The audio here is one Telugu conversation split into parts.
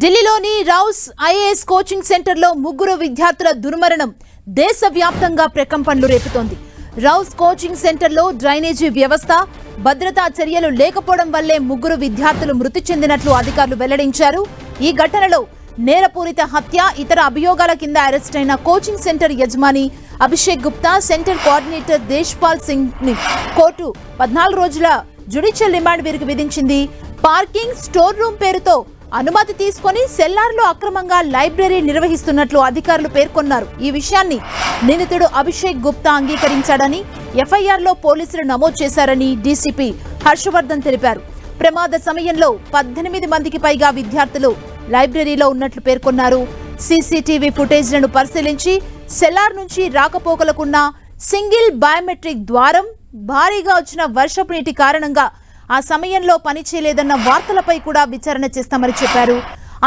ఢిల్లీలోని రౌస్ ఐఏఎస్ కోచింగ్ సెంటర్లో ముగ్గురు విద్యార్థుల దుర్మరణం దేశవ్యాప్తంగా ప్రకంపనలు రేపుతోంది. రౌస్ కోచింగ్ సెంటర్లో డ్రైనేజీ వ్యవస్థ, భద్రతా చర్యలు లేకపోవడం వల్లే ముగ్గురు విద్యార్థులు మృతి చెందినట్లు అధికారులు వెల్లడించారు. ఈ ఘటనలో నేరపూరిత హత్య, ఇతర అభియోగాల కింద అరెస్ట్ అయిన కోచింగ్ సెంటర్ యజమాని అభిషేక్ గుప్తా, సెంటర్ కోఆర్డినేటర్ దేశ్పాల్ సింగ్ ని కోర్టు 14 రోజుల జ్యుడిషియల్ రిమాండ్ వీరికి విధించింది. పార్కింగ్, స్టోర్ రూమ్ పేరుతో అనుమతి తీసుకొని సెల్లార్లో అక్రమంగా లైబ్రరీ నిర్వహిస్తున్నట్లు అధికారులు పేర్కొన్నారు. ఈ విషయాన్ని నిందితుడు అభిషేక్ గుప్తా అంగీకరించాడని ఎఫ్ఐఆర్లో పోలీసులు నమోదు చేశారని డీసీపీ హర్షవర్ధన్ తెలిపారు. ప్రమాద సమయంలో 18 మందికి పైగా విద్యార్థులు లైబ్రరీలో ఉన్నట్లు పేర్కొన్నారు. సీసీటీవీ ఫుటేజ్లను పరిశీలించి సెల్లార్ నుంచి రాకపోకలకున్న సింగిల్ బయోమెట్రిక్ ద్వారం, భారీగా వచ్చిన వర్షపు నీటి కారణంగా ఆ సమయంలో పనిచేయలేదన్న వార్తలపై కూడా విచారణ చేస్తామని చెప్పారు.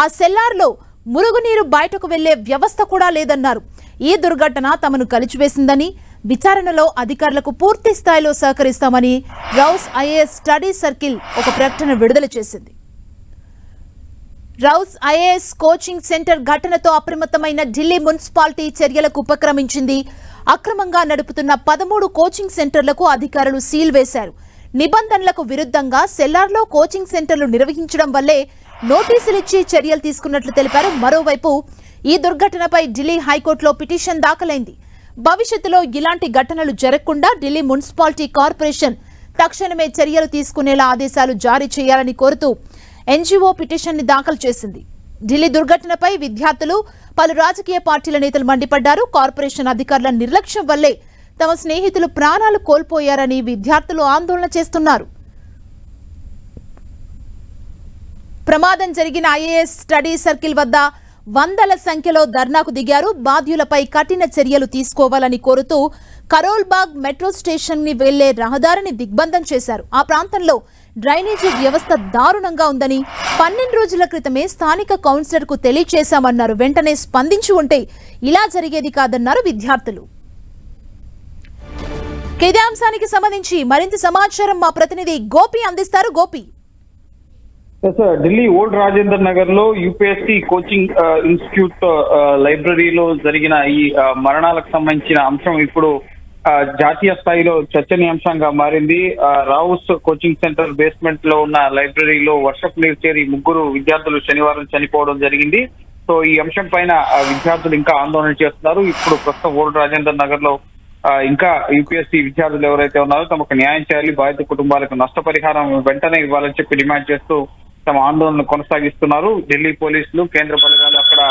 ఆ సెల్లార్లో మురుగునీరు బయటకు వెళ్లే వ్యవస్థ కూడా లేదన్నారు. ఈ దుర్ఘటన తమను కలిచివేసిందని, విచారణలో అధికారులకు పూర్తి స్థాయిలో సహకరిస్తామని రౌస్ ఐఏఎస్ స్టడీ సర్కిల్ ఒక ప్రకటన విడుదల చేసింది. రౌస్ ఐఏఎస్ కోచింగ్ సెంటర్ ఘటనతో అప్రమత్తమైన ఢిల్లీ మున్సిపాలిటీ చర్యలకు ఉపక్రమించింది. అక్రమంగా నడుపుతున్న 13 కోచింగ్ సెంటర్లకు అధికారులు సీల్ వేశారు. నిబంధనలకు విరుద్ధంగా సెల్లార్లో కోచింగ్ సెంటర్లు నిర్వహించడం వల్లే నోటీసులిచ్చి చర్యలు తీసుకున్నట్లు తెలిపారు. మరోవైపు ఈ దుర్ఘటనపై ఢిల్లీ హైకోర్టులో పిటిషన్ దాఖలైంది. భవిష్యత్తులో ఇలాంటి ఘటనలు జరగకుండా ఢిల్లీ మున్సిపాలిటీ కార్పొరేషన్ తక్షణమే చర్యలు తీసుకునేలా ఆదేశాలు జారీ చేయాలని కోరుతూ ఎన్జీఓ పిటిషన్ ని దాఖలు చేసింది. ఢిల్లీ దుర్ఘటనపై విద్యార్థులు, పలు రాజకీయ పార్టీల నేతలు మండిపడ్డారు. కార్పొరేషన్ అధికారుల నిర్లక్ష్యం వల్లే తమ స్నేహితులు ప్రాణాలు కోల్పోయారని విద్యార్థులు ఆందోళన చేస్తున్నారు. ప్రమాదం జరిగిన ఐఏఎస్ స్టడీ సర్కిల్ వద్ద వందల సంఖ్యలో ధర్నాకు దిగారు. బాధ్యులపై కఠిన చర్యలు తీసుకోవాలని కోరుతూ కరోల్బాగ్ మెట్రో స్టేషన్ ని వెళ్లే రహదారిని దిగ్బంధం చేశారు. ఆ ప్రాంతంలో డ్రైనేజీ వ్యవస్థ దారుణంగా ఉందని 12 రోజుల క్రితమే స్థానిక కౌన్సిలర్ కు తెలియజేశామన్నారు. వెంటనే స్పందించి ఉంటే ఇలా జరిగేది కాదన్నారు విద్యార్థులు. ఇదే అంశానికి సంబంధించి మరింత సమాచారం మా ప్రతినిధి గోపి అందిస్తారు. గోపి, ఢిల్లీ ఓల్డ్ రాజేందర్ నగర్ లో యూపీఎస్సీ కోచింగ్ ఇన్స్టిట్యూట్ లైబ్రరీలో జరిగిన ఈ మరణాలకు సంబంధించిన అంశం ఇప్పుడు జాతీయ స్థాయిలో చర్చనీయాంశంగా మారింది. రావుస్ కోచింగ్ సెంటర్ బేస్మెంట్ లో ఉన్న లైబ్రరీలో వర్షపు నీరు చేరి ముగ్గురు విద్యార్థులు శనివారం చనిపోవడం జరిగింది. సో ఈ అంశం పైన విద్యార్థులు ఇంకా ఆందోళన చేస్తున్నారు. ఇప్పుడు ప్రస్తుతం ఓల్డ్ రాజేందర్ నగర్ లో ఇంకా యూపీఎస్సీ విద్యార్థులు ఎవరైతే ఉన్నారో తమకు న్యాయం చేయాలి, బాధిత కుటుంబాలకు నష్టపరిహారం వెంటనే ఇవ్వాలని చెప్పి డిమాండ్ చేస్తూ తమ ఆందోళన కొనసాగిస్తున్నారు. ఢిల్లీ పోలీసులు, కేంద్ర బలగాలు అక్కడ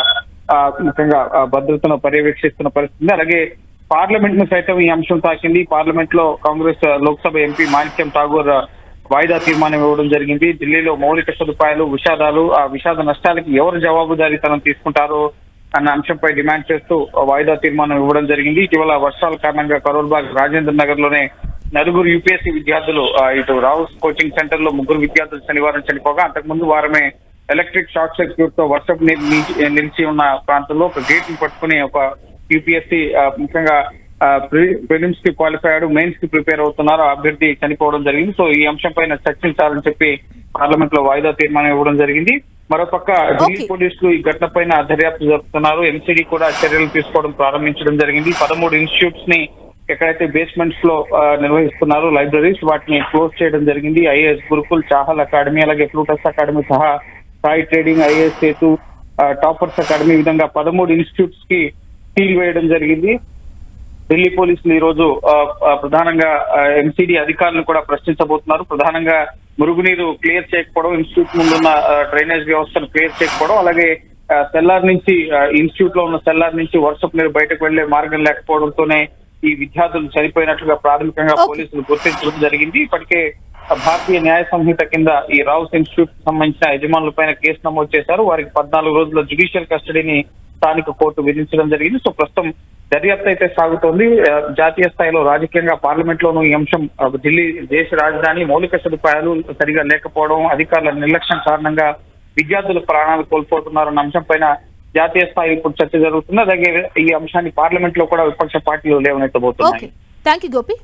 ముఖ్యంగా భద్రతను పర్యవేక్షిస్తున్న పరిస్థితి. అలాగే పార్లమెంట్ ను సైతం ఈ అంశం తాకింది. పార్లమెంట్ లో కాంగ్రెస్ లోక్సభ ఎంపీ మాణిక్యం ఠాగూర్ వాయిదా తీర్మానం ఇవ్వడం జరిగింది. ఢిల్లీలో మౌలిక సదుపాయాలు, విషాదాలు, ఆ విషాద నష్టాలకి ఎవరు జవాబుదారీతనం తీసుకుంటారు అన్న అంశంపై డిమాండ్ చేస్తూ వాయిదా తీర్మానం ఇవ్వడం జరిగింది. ఇటీవల వర్షాల కారణంగా కరోల్బాగ్ రాజేందర్ నగర్ లోనే నలుగురు యూపీఎస్సీ విద్యార్థులు, ఇటు రావుస్ కోచింగ్ సెంటర్ లో ముగ్గురు విద్యార్థులు శనివారం చనిపోగా అంతకుముందు వారమే ఎలక్ట్రిక్ షార్ట్ సర్క్యూట్ తో వర్షపు నిలిచి ఉన్న ప్రాంతంలో ఒక గేట్ ని పట్టుకుని ఒక యూపీఎస్సీ ముఖ్యంగా ప్రిలిమ్స్ కి క్వాలిఫై అయ్యాడు, మెయిన్స్ కి ప్రిపేర్ అవుతున్నారు, అభ్యర్థి చనిపోవడం జరిగింది. సో ఈ అంశం పైన చర్చించాలని చెప్పి పార్లమెంట్ లో వాయిదా తీర్మానం ఇవ్వడం జరిగింది. మరోపక్క ఢిల్లీ పోలీసులు ఈ ఘటన పైన దర్యాప్తు జరుపుతున్నారు. ఎంసీడీ కూడా చర్యలు తీసుకోవడం ప్రారంభించడం జరిగింది. 13 ఇన్స్టిట్యూట్స్ ని ఎక్కడైతే బేస్మెంట్స్ లో నిర్వహిస్తున్నారు లైబ్రరీస్, వాటిని క్లోజ్ చేయడం జరిగింది. ఐఏఎస్ గురుకుల్, చాహల్ అకాడమీ, అలాగే ఫ్లూటస్ అకాడమీ సహా Sai trading, IAS Sethu, toppers academy, ఈ విధంగా 13 ఇన్స్టిట్యూట్స్ కి సీల్ వేయడం జరిగింది. ఢిల్లీ పోలీసులు ఈ రోజు ప్రధానంగా ఎంసీడీ అధికారులను కూడా ప్రశ్నించబోతున్నారు. ప్రధానంగా మురుగునీరు క్లియర్ చేయకపోవడం, ఇన్స్టిట్యూట్ ముందున్న డ్రైనేజ్ వ్యవస్థను క్లియర్ చేయకపోవడం, అలాగే సెల్లార్ నుంచి ఇన్స్టిట్యూట్ లో ఉన్న సెల్లార్ నుంచి వర్షపు నీరు బయటకు వెళ్లే మార్గం లేకపోవడంతోనే ఈ విద్యార్థులు చనిపోయినట్లుగా ప్రాథమికంగా పోలీసులు గుర్తించడం జరిగింది. ఇప్పటికే భారతీయ న్యాయ సంహిత కింద ఈ రావుస్ ఇన్స్టిట్యూట్ కి సంబంధించిన యజమానులపైన కేసు నమోదు చేశారు. వారికి 14 రోజుల జ్యుడిషియల్ కస్టడీని స్థానిక కోర్టు విధించడం జరిగింది. సో ప్రస్తుతం దర్యాప్తు అయితే సాగుతోంది. జాతీయ స్థాయిలో రాజకీయంగా పార్లమెంట్ లోనూ ఈ అంశం, ఢిల్లీ దేశ రాజధాని, మౌలిక సదుపాయాలు సరిగా లేకపోవడం, అధికారుల నిర్లక్ష్యం కారణంగా విద్యార్థులు ప్రాణాలు కోల్పోతున్నారన్న అంశం పైన జాతీయ స్థాయి ఇప్పుడు చర్చ జరుగుతుంది. అలాగే ఈ అంశాన్ని పార్లమెంట్ లో కూడా విపక్ష పార్టీలు లేవనెత్తబోతున్నాయి. థాంక్యూ గోపి.